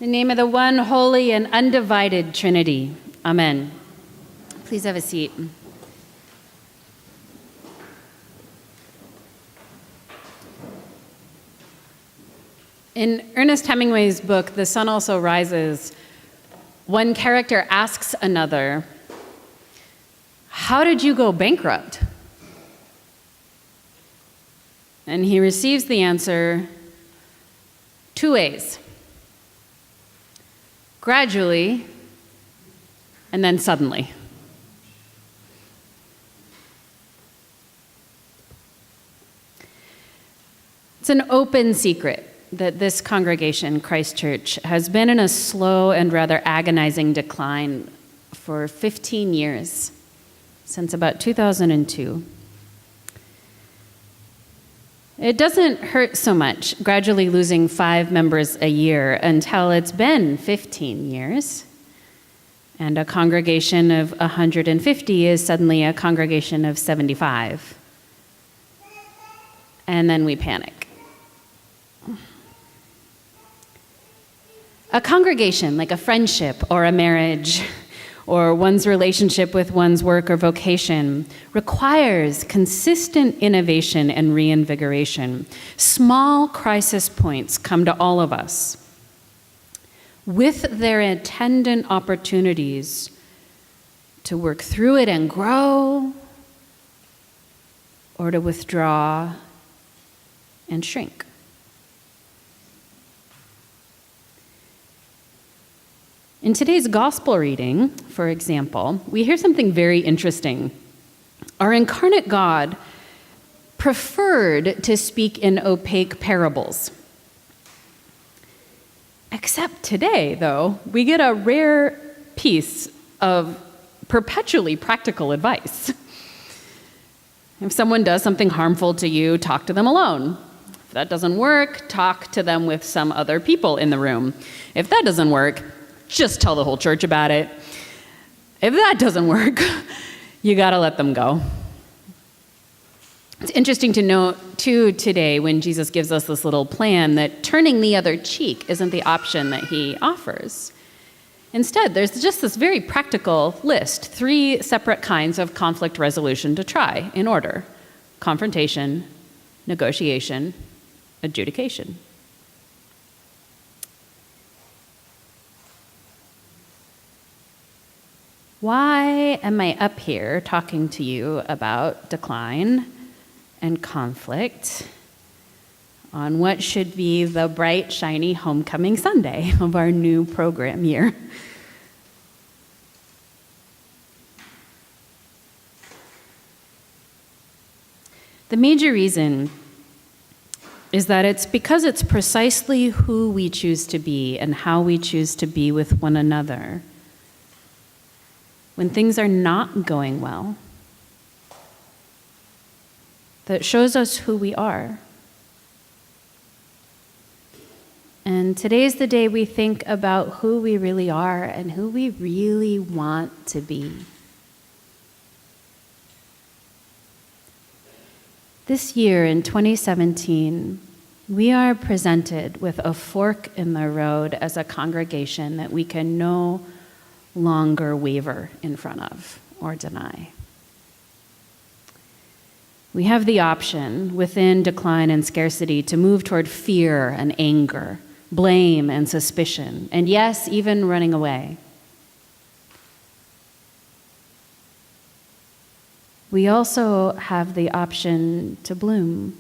In the name of the one holy and undivided Trinity. Amen. Please have a seat. In Ernest Hemingway's book, The Sun Also Rises, one character asks another, "How did you go bankrupt?" And he receives the answer, 2 ways. Gradually, and then suddenly. It's an open secret that this congregation, Christ Church, has been in a slow and rather agonizing decline for 15 years, since about 2002. It doesn't hurt so much, gradually losing 5 members a year, until it's been 15 years, and a congregation of 150 is suddenly a congregation of 75. And then we panic. A congregation, like a friendship or a marriage, or one's relationship with one's work or vocation, requires consistent innovation and reinvigoration. Small crisis points come to all of us, with their attendant opportunities to work through it and grow, or to withdraw and shrink. In today's gospel reading, for example, we hear something very interesting. Our incarnate God preferred to speak in opaque parables. Except today, though, we get a rare piece of perpetually practical advice. If someone does something harmful to you, talk to them alone. If that doesn't work, talk to them with some other people in the room. If that doesn't work, just tell the whole church about it. If that doesn't work, you gotta let them go. It's interesting to note, too, today when Jesus gives us this little plan that turning the other cheek isn't the option that he offers. Instead, there's just this very practical list, 3 separate kinds of conflict resolution to try in order: confrontation, negotiation, adjudication. Why am I up here talking to you about decline and conflict on what should be the bright, shiny homecoming Sunday of our new program year? The major reason is that it's because it's precisely who we choose to be and how we choose to be with one another when things are not going well that shows us who we are. And today's the day we think about who we really are and who we really want to be. This year, in 2017, we are presented with a fork in the road as a congregation that we can no longer waver in front of or deny. We have the option within decline and scarcity to move toward fear and anger, blame and suspicion, and yes, even running away. We also have the option to bloom,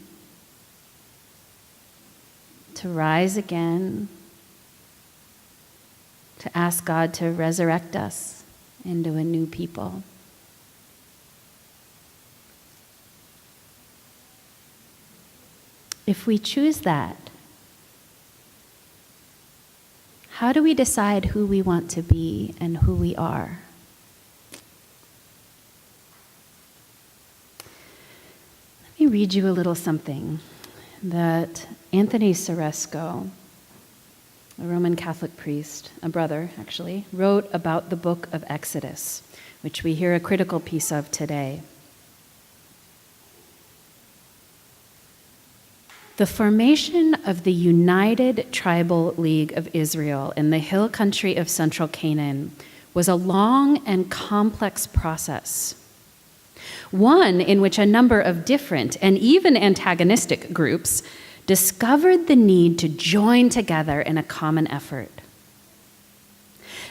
to rise again, to ask God to resurrect us into a new people. If we choose that, how do we decide who we want to be and who we are? Let me read you a little something that Anthony Ceresco, a Roman Catholic priest, a brother actually, wrote about the book of Exodus, which we hear a critical piece of today. The formation of the United Tribal League of Israel in the hill country of central Canaan was a long and complex process, one in which a number of different and even antagonistic groups discovered the need to join together in a common effort.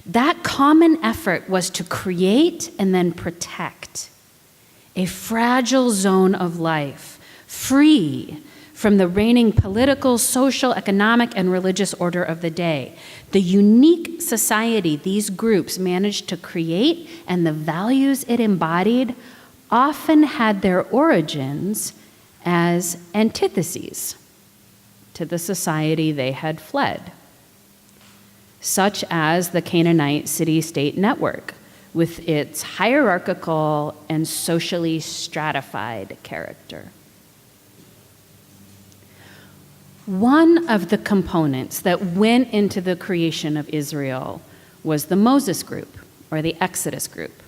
That common effort was to create and then protect a fragile zone of life, free from the reigning political, social, economic, and religious order of the day. The unique society these groups managed to create and the values it embodied often had their origins as antitheses to the society they had fled, such as the Canaanite city-state network with its hierarchical and socially stratified character. One of the components that went into the creation of Israel was the Moses group, or the Exodus group.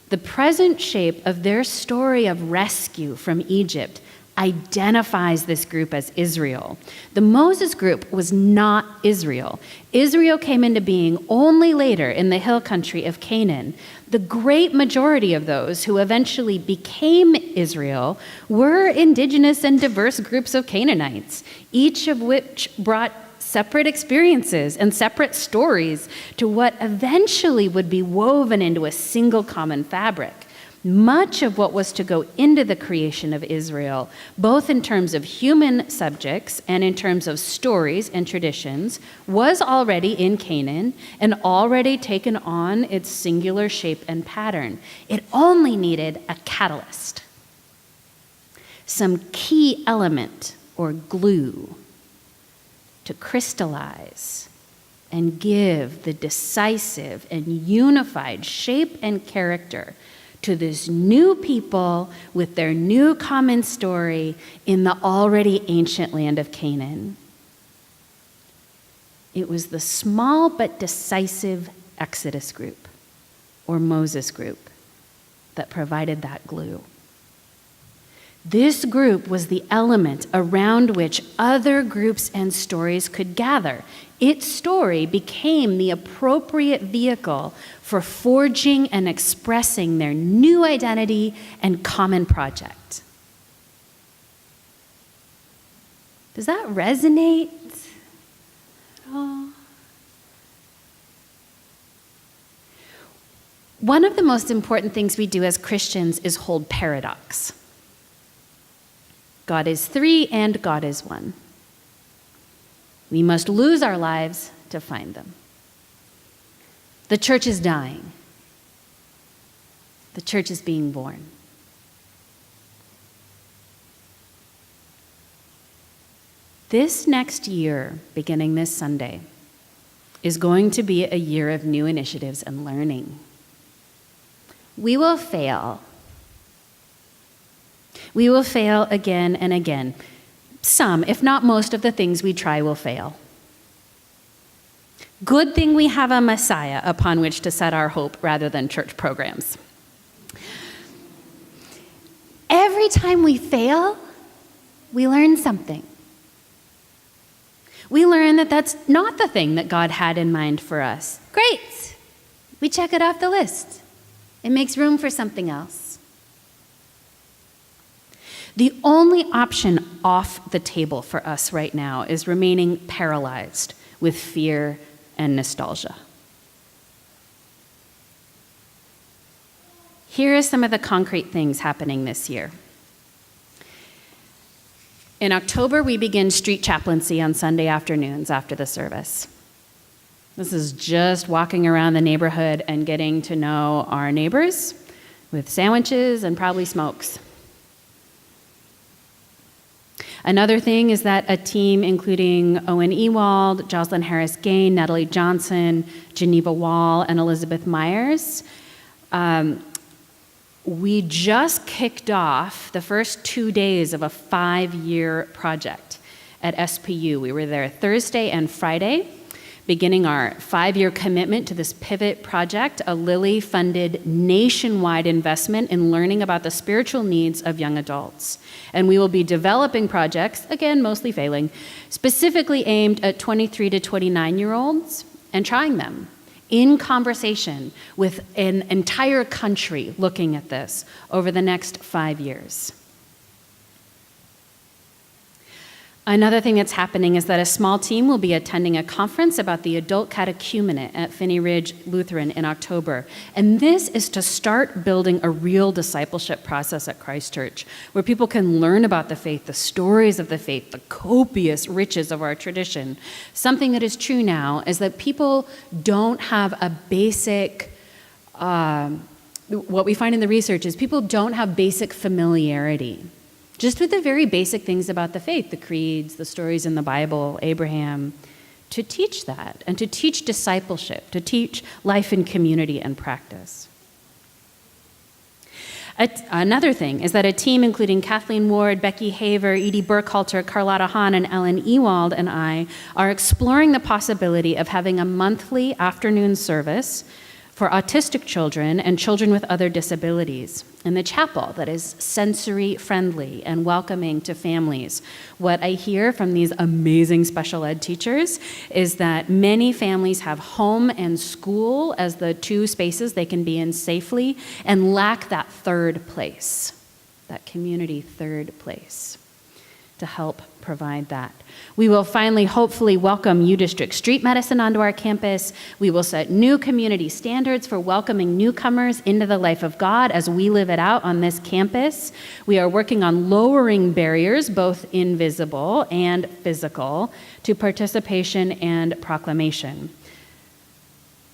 The present shape of their story of rescue from Egypt identifies this group as Israel. The Moses group was not Israel. Israel came into being only later in the hill country of Canaan. The great majority of those who eventually became Israel were indigenous and diverse groups of Canaanites, each of which brought separate experiences and separate stories to what eventually would be woven into a single common fabric. Much of what was to go into the creation of Israel, both in terms of human subjects and in terms of stories and traditions, was already in Canaan and already taken on its singular shape and pattern. It only needed a catalyst, some key element or glue to crystallize and give the decisive and unified shape and character to this new people with their new common story in the already ancient land of Canaan. It was the small but decisive Exodus group, or Moses group, that provided that glue. This group was the element around which other groups and stories could gather. Its story became the appropriate vehicle for forging and expressing their new identity and common project. Does that resonate at all? One of the most important things we do as Christians is hold paradox. God is three and God is one. We must lose our lives to find them. The church is dying. The church is being born. This next year, beginning this Sunday, is going to be a year of new initiatives and learning. We will fail. We will fail again and again. Some, if not most, of the things we try will fail. Good thing we have a Messiah upon which to set our hope rather than church programs. Every time we fail, we learn something. We learn that that's not the thing that God had in mind for us. Great! We check it off the list. It makes room for something else. The only option off the table for us right now is remaining paralyzed with fear and nostalgia. Here are some of the concrete things happening this year. In October, we begin street chaplaincy on Sunday afternoons after the service. This is just walking around the neighborhood and getting to know our neighbors with sandwiches and probably smokes. Another thing is that a team including Owen Ewald, Jocelyn Harris-Gain, Natalie Johnson, Geneva Wall, and Elizabeth Myers, we just kicked off the first 2 days of a 5-year project at SPU. We were there Thursday and Friday, beginning our 5-year commitment to this Pivot project, a Lilly-funded nationwide investment in learning about the spiritual needs of young adults. And we will be developing projects, again, mostly failing, specifically aimed at 23 to 29-year-olds and trying them in conversation with an entire country looking at this over the next 5 years. Another thing that's happening is that a small team will be attending a conference about the adult catechumenate at Finney Ridge Lutheran in October. And this is to start building a real discipleship process at Christ Church, where people can learn about the faith, the stories of the faith, the copious riches of our tradition. Something that is true now is that people don't have a basic, what we find in the research is people don't have basic familiarity just with the very basic things about the faith, the creeds, the stories in the Bible, Abraham, to teach that and to teach discipleship, to teach life in community and practice. Another thing is that a team including Kathleen Ward, Becky Haver, Edie Burkhalter, Carlotta Hahn, and Ellen Ewald and I are exploring the possibility of having a monthly afternoon service for autistic children and children with other disabilities in the chapel that is sensory-friendly and welcoming to families. What I hear from these amazing special ed teachers is that many families have home and school as the two spaces they can be in safely and lack that third place, that community third place, to help provide that. We will finally, hopefully, welcome U-District Street Medicine onto our campus. We will set new community standards for welcoming newcomers into the life of God as we live it out on this campus. We are working on lowering barriers, both invisible and physical, to participation and proclamation.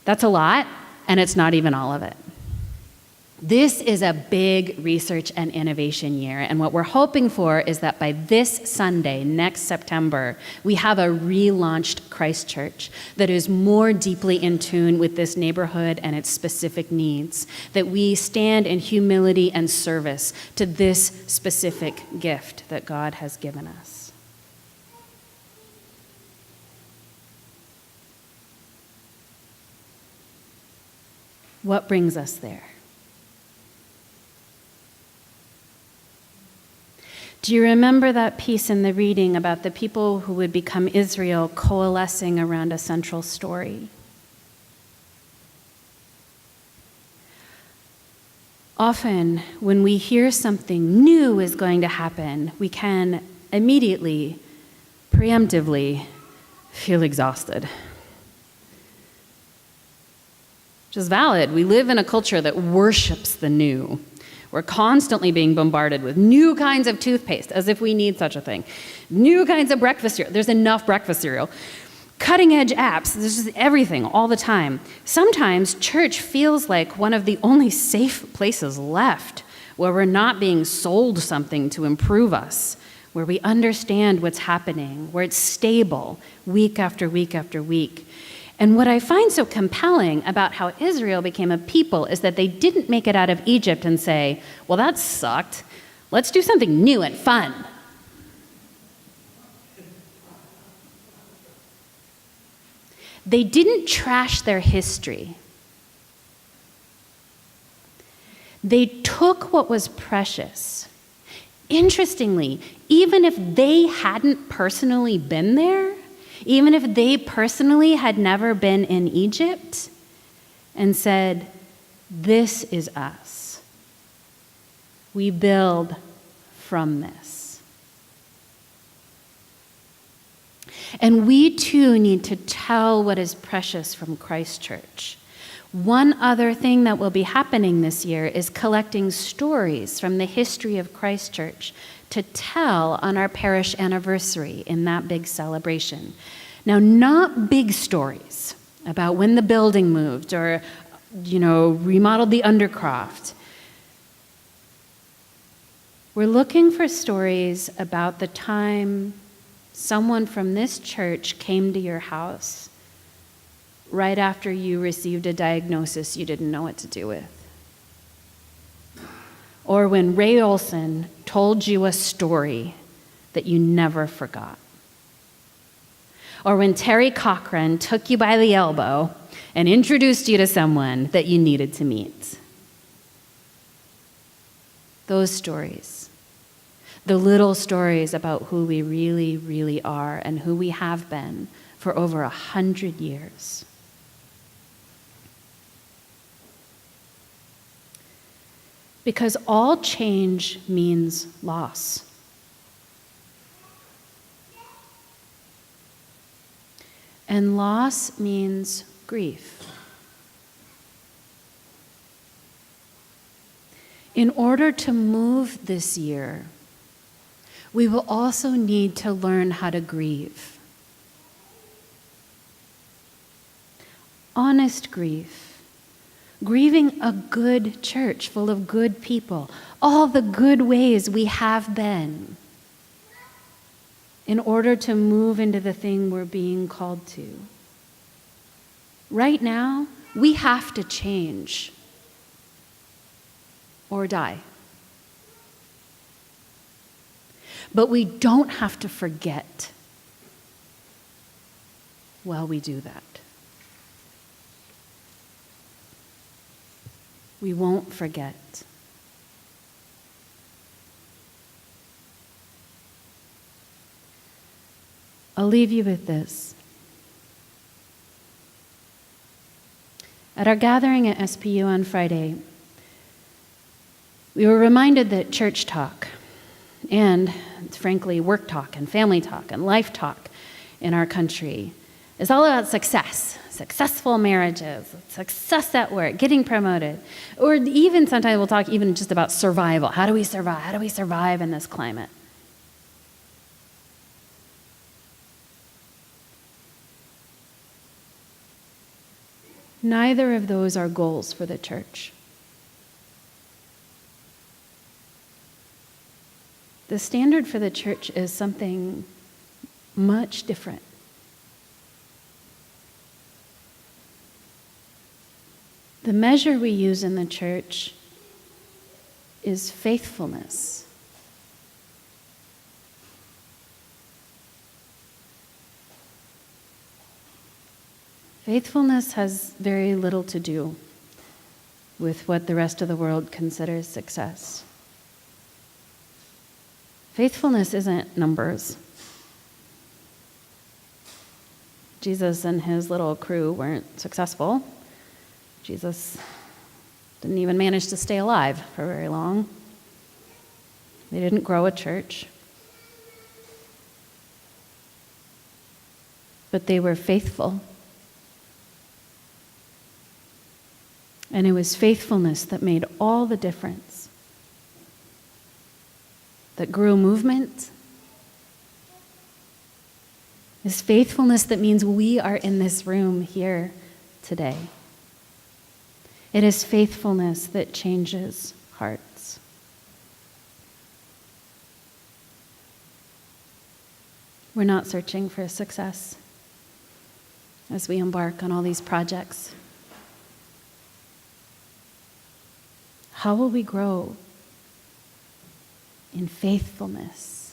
That's a lot, and it's not even all of it. This is a big research and innovation year, and what we're hoping for is that by this Sunday, next September, we have a relaunched Christ Church that is more deeply in tune with this neighborhood and its specific needs, that we stand in humility and service to this specific gift that God has given us. What brings us there? Do you remember that piece in the reading about the people who would become Israel coalescing around a central story? Often, when we hear something new is going to happen, we can immediately, preemptively, feel exhausted. Which is valid. We live in a culture that worships the new. We're constantly being bombarded with new kinds of toothpaste, as if we need such a thing. New kinds of breakfast cereal. There's enough breakfast cereal. Cutting edge apps. There's just everything all the time. Sometimes church feels like one of the only safe places left, where we're not being sold something to improve us, where we understand what's happening, where it's stable week after week after week. And what I find so compelling about how Israel became a people is that they didn't make it out of Egypt and say, well, that sucked. Let's do something new and fun. They didn't trash their history. They took what was precious. Interestingly, even if they hadn't personally been there, even if they personally had never been in Egypt, and said, this is us. We build from this. And we too need to tell what is precious from Christ Church. One other thing that will be happening this year is collecting stories from the history of Christ Church to tell on our parish anniversary in that big celebration. Now, not big stories about when the building moved or, remodeled the undercroft. We're looking for stories about the time someone from this church came to your house right after you received a diagnosis you didn't know what to do with. Or when Ray Olson told you a story that you never forgot. or when Terry Cochran took you by the elbow and introduced you to someone that you needed to meet. Those stories, the little stories about who we really, really are and who we have been for over 100 years. Because all change means loss. And loss means grief. In order to move this year, we will also need to learn how to grieve. Honest grief. Grieving a good church full of good people, all the good ways we have been, in order to move into the thing we're being called to. Right now, we have to change or die. But we don't have to forget while we do that. We won't forget. I'll leave you with this. At our gathering at SPU on Friday, we were reminded that church talk and, frankly, work talk and family talk and life talk in our country is all about success. Successful marriages, success at work, getting promoted. Or even sometimes we'll talk even just about survival. How do we survive? How do we survive in this climate? Neither of those are goals for the church. The standard for the church is something much different. The measure we use in the church is faithfulness. Faithfulness has very little to do with what the rest of the world considers success. Faithfulness isn't numbers. Jesus and his little crew weren't successful. Jesus didn't even manage to stay alive for very long. They didn't grow a church. But they were faithful. And it was faithfulness that made all the difference. That grew movement. It's faithfulness that means we are in this room here today. It is faithfulness that changes hearts. We're not searching for success as we embark on all these projects. How will we grow in faithfulness